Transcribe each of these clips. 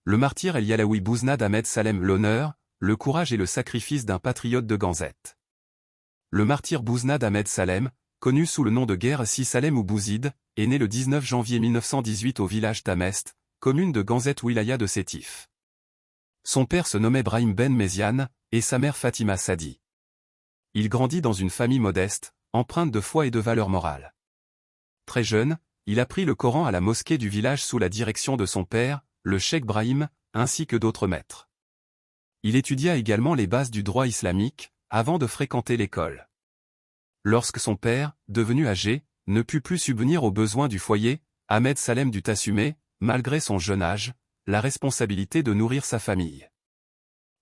Le martyr El Yalaoui Bouznad Ahmed Salem, l'honneur, le courage et le sacrifice d'un patriote de Ganzet. Le martyr Bouznad Ahmed Salem, connu sous le nom de guerre Si Salem ou Bouzid, est né le 19 janvier 1918 au village Tamest, commune de Ganzet Wilaya de Sétif. Son père se nommait Brahim Ben Méziane, et sa mère Fatima Sadi. Il grandit dans une famille modeste, empreinte de foi et de valeurs morales. Très jeune, il apprit le Coran à la mosquée du village sous la direction de son père, le cheikh Brahim, ainsi que d'autres maîtres. Il étudia également les bases du droit islamique, avant de fréquenter l'école. Lorsque son père, devenu âgé, ne put plus subvenir aux besoins du foyer, Ahmed Salem dut assumer, malgré son jeune âge, la responsabilité de nourrir sa famille.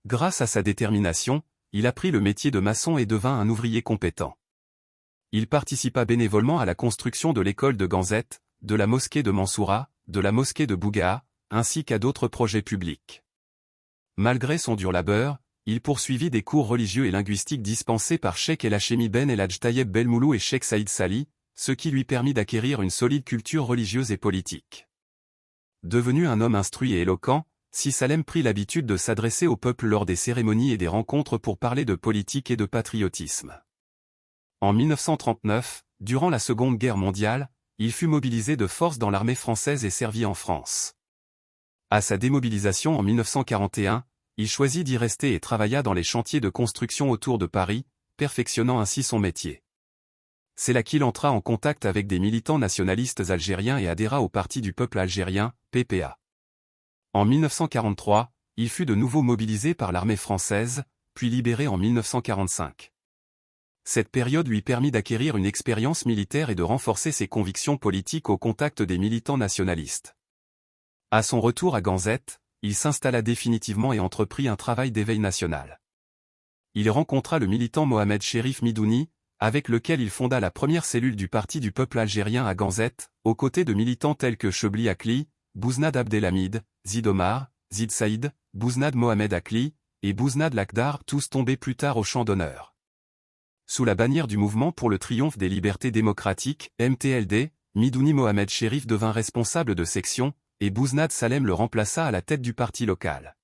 Grâce à sa détermination, il apprit le métier de maçon et devint un ouvrier compétent. Il participa bénévolement à la construction de l'école de Ganzet, de la mosquée de Mansoura, de la mosquée de Bougaa, ainsi qu'à d'autres projets publics. Malgré son dur labeur, il poursuivit des cours religieux et linguistiques dispensés par Cheikh El Hachemi Ben El Hadj Tayeb Belmoulou et Cheikh Saïd Sali, ce qui lui permit d'acquérir une solide culture religieuse et politique. Devenu un homme instruit et éloquent, Si Salem prit l'habitude de s'adresser au peuple lors des cérémonies et des rencontres pour parler de politique et de patriotisme. En 1939, durant la Seconde Guerre mondiale, il fut mobilisé de force dans l'armée française et servit en France. À sa démobilisation en 1941, il choisit d'y rester et travailla dans les chantiers de construction autour de Paris, perfectionnant ainsi son métier. C'est là qu'il entra en contact avec des militants nationalistes algériens et adhéra au Parti du peuple algérien, PPA. En 1943, il fut de nouveau mobilisé par l'armée française, puis libéré en 1945. Cette période lui permit d'acquérir une expérience militaire et de renforcer ses convictions politiques au contact des militants nationalistes. À son retour à Ganzet, il s'installa définitivement et entreprit un travail d'éveil national. Il rencontra le militant Mohamed Cherif Midouni, avec lequel il fonda la première cellule du Parti du peuple algérien à Ganzet, aux côtés de militants tels que Chebli Akli, Bouznad Abdelhamid, Zid Omar, Zid Saïd, Bouznad Mohamed Akli, et Bouznad Lakdar, tous tombés plus tard au champ d'honneur. Sous la bannière du Mouvement pour le triomphe des libertés démocratiques, MTLD, Midouni Mohamed Cherif devint responsable de section, et Bouznad Salem le remplaça à la tête du parti local.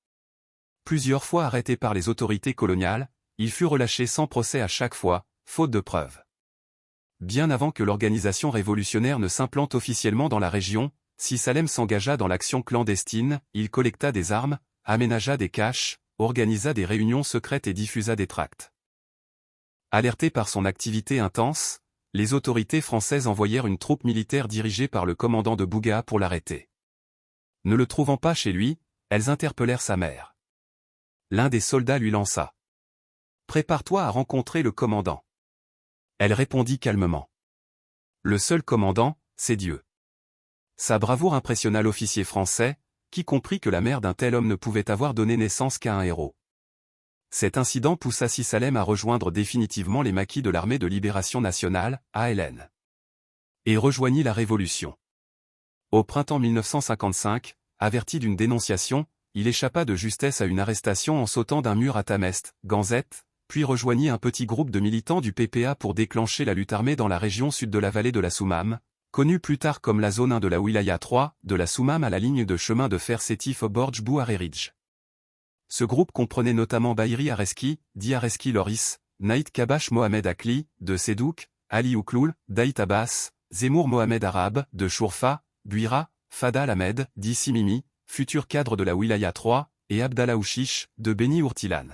Plusieurs fois arrêté par les autorités coloniales, il fut relâché sans procès à chaque fois, faute de preuves. Bien avant que l'organisation révolutionnaire ne s'implante officiellement dans la région, Si Salem s'engagea dans l'action clandestine, il collecta des armes, aménagea des caches, organisa des réunions secrètes et diffusa des tracts. Alerté par son activité intense, les autorités françaises envoyèrent une troupe militaire dirigée par le commandant de Bougaa pour l'arrêter. Ne le trouvant pas chez lui, elles interpellèrent sa mère. L'un des soldats lui lança « Prépare-toi à rencontrer le commandant ». Elle répondit calmement « Le seul commandant, c'est Dieu ». Sa bravoure impressionna l'officier français, qui comprit que la mère d'un tel homme ne pouvait avoir donné naissance qu'à un héros. Cet incident poussa Si Salem à rejoindre définitivement les maquis de l'Armée de Libération Nationale, ALN. Et rejoignit la Révolution. Au printemps 1955, averti d'une dénonciation, il échappa de justesse à une arrestation en sautant d'un mur à Tamest, Ganzet, puis rejoignit un petit groupe de militants du PPA pour déclencher la lutte armée dans la région sud de la vallée de la Soumam, connue plus tard comme la zone 1 de la Wilaya 3, de la Soumam à la ligne de chemin de fer Sétif-Borj Bouhareridj. Ce groupe comprenait notamment Bahiri Areski, Di Areski Loris, Naït Kabash Mohamed Akli, de Sedouk, Ali Oukloul, Daït Abbas, Zemmour Mohamed Arab, de Chourfa, Buira, Fadal Ahmed, Di Simimi, futur cadre de la Wilaya 3, et Abdallah Ouchiche, de Beni Ourtilan.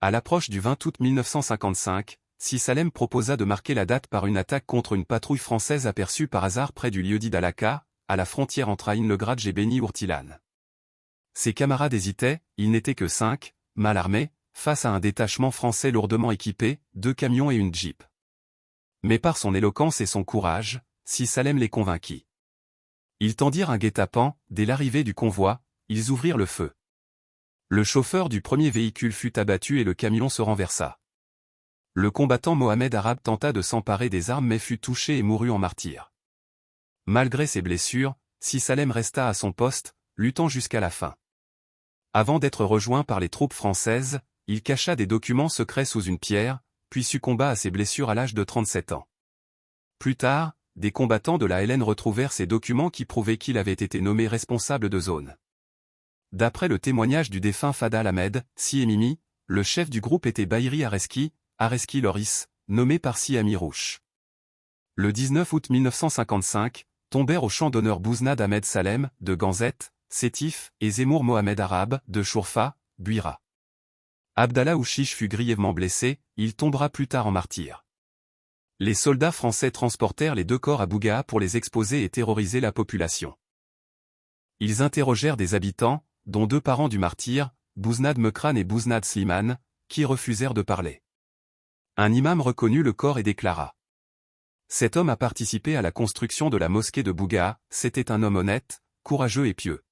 À l'approche du 20 août 1955, Si Salem proposa de marquer la date par une attaque contre une patrouille française aperçue par hasard près du lieu-dit d'Alaka, à la frontière entre Aïn-le-Gradj et Beni Ourtilan. Ses camarades hésitaient, ils n'étaient que 5, mal armés, face à un détachement français lourdement équipé, 2 camions et une jeep. Mais par son éloquence et son courage, Si Salem les convainquit. Ils tendirent un guet-apens, dès l'arrivée du convoi, ils ouvrirent le feu. Le chauffeur du premier véhicule fut abattu et le camion se renversa. Le combattant Mohamed Arab tenta de s'emparer des armes mais fut touché et mourut en martyr. Malgré ses blessures, Si Salem resta à son poste, luttant jusqu'à la fin. Avant d'être rejoint par les troupes françaises, il cacha des documents secrets sous une pierre, puis succomba à ses blessures à l'âge de 37 ans. Plus tard, des combattants de la LN retrouvèrent ces documents qui prouvaient qu'il avait été nommé responsable de zone. D'après le témoignage du défunt Fadal Ahmed, Si et Mimi, le chef du groupe était Bahiri Areski Loris, nommé par Si Amirouche. Le 19 août 1955, tombèrent au champ d'honneur Bouznad Ahmed Salem, de Ganzet, Sétif, et Zemmour Mohamed Arabe, de Chourfa, Buira. Abdallah Ouchiche fut grièvement blessé, il tombera plus tard en martyr. Les soldats français transportèrent les 2 corps à Bougaa pour les exposer et terroriser la population. Ils interrogèrent des habitants, dont 2 parents du martyr, Bouznad Mekran et Bouznad Slimane, qui refusèrent de parler. Un imam reconnut le corps et déclara: cet homme a participé à la construction de la mosquée de Bougaa, c'était un homme honnête, courageux et pieux.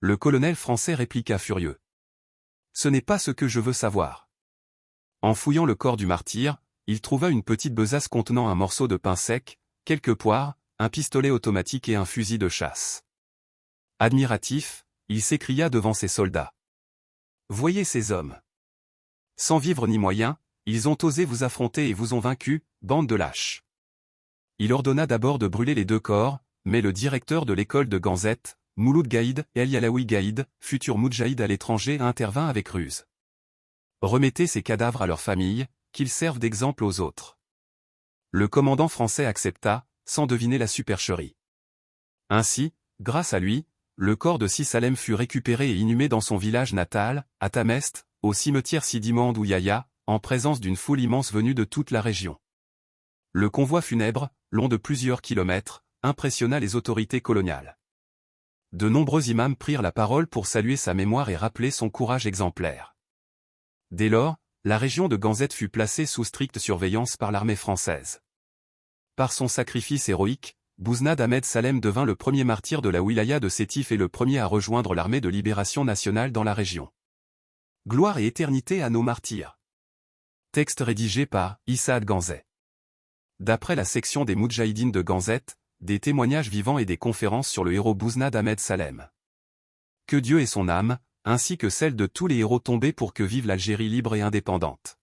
Le colonel français répliqua furieux: ce n'est pas ce que je veux savoir. En fouillant le corps du martyr, il trouva une petite besace contenant un morceau de pain sec, quelques poires, un pistolet automatique et un fusil de chasse. Admiratif, il s'écria devant ses soldats: voyez ces hommes. Sans vivre ni moyens, ils ont osé vous affronter et vous ont vaincu, bande de lâches. Il ordonna d'abord de brûler les 2 corps, mais le directeur de l'école de Ganzet, Mouloud Gaïd, El Yalaoui Gaïd, futur moudjahid à l'étranger, intervint avec ruse. Remettez ces cadavres à leurs familles, qu'ils servent d'exemple aux autres. Le commandant français accepta, sans deviner la supercherie. Ainsi, grâce à lui, le corps de Si Salem fut récupéré et inhumé dans son village natal, à Tamest, au cimetière Sidi Mohand Ouyaya, en présence d'une foule immense venue de toute la région. Le convoi funèbre, long de plusieurs kilomètres, impressionna les autorités coloniales. De nombreux imams prirent la parole pour saluer sa mémoire et rappeler son courage exemplaire. Dès lors, la région de Ganzet fut placée sous stricte surveillance par l'armée française. Par son sacrifice héroïque, Bouznad Ahmed Salem devint le premier martyr de la wilaya de Sétif et le premier à rejoindre l'armée de libération nationale dans la région. Gloire et éternité à nos martyrs. Texte rédigé par Issa Ganzet. D'après la section des Moudjahidines de Ganzet, des témoignages vivants et des conférences sur le héros Bouznad Ahmed Salem. Que Dieu ait son âme, ainsi que celle de tous les héros tombés pour que vive l'Algérie libre et indépendante.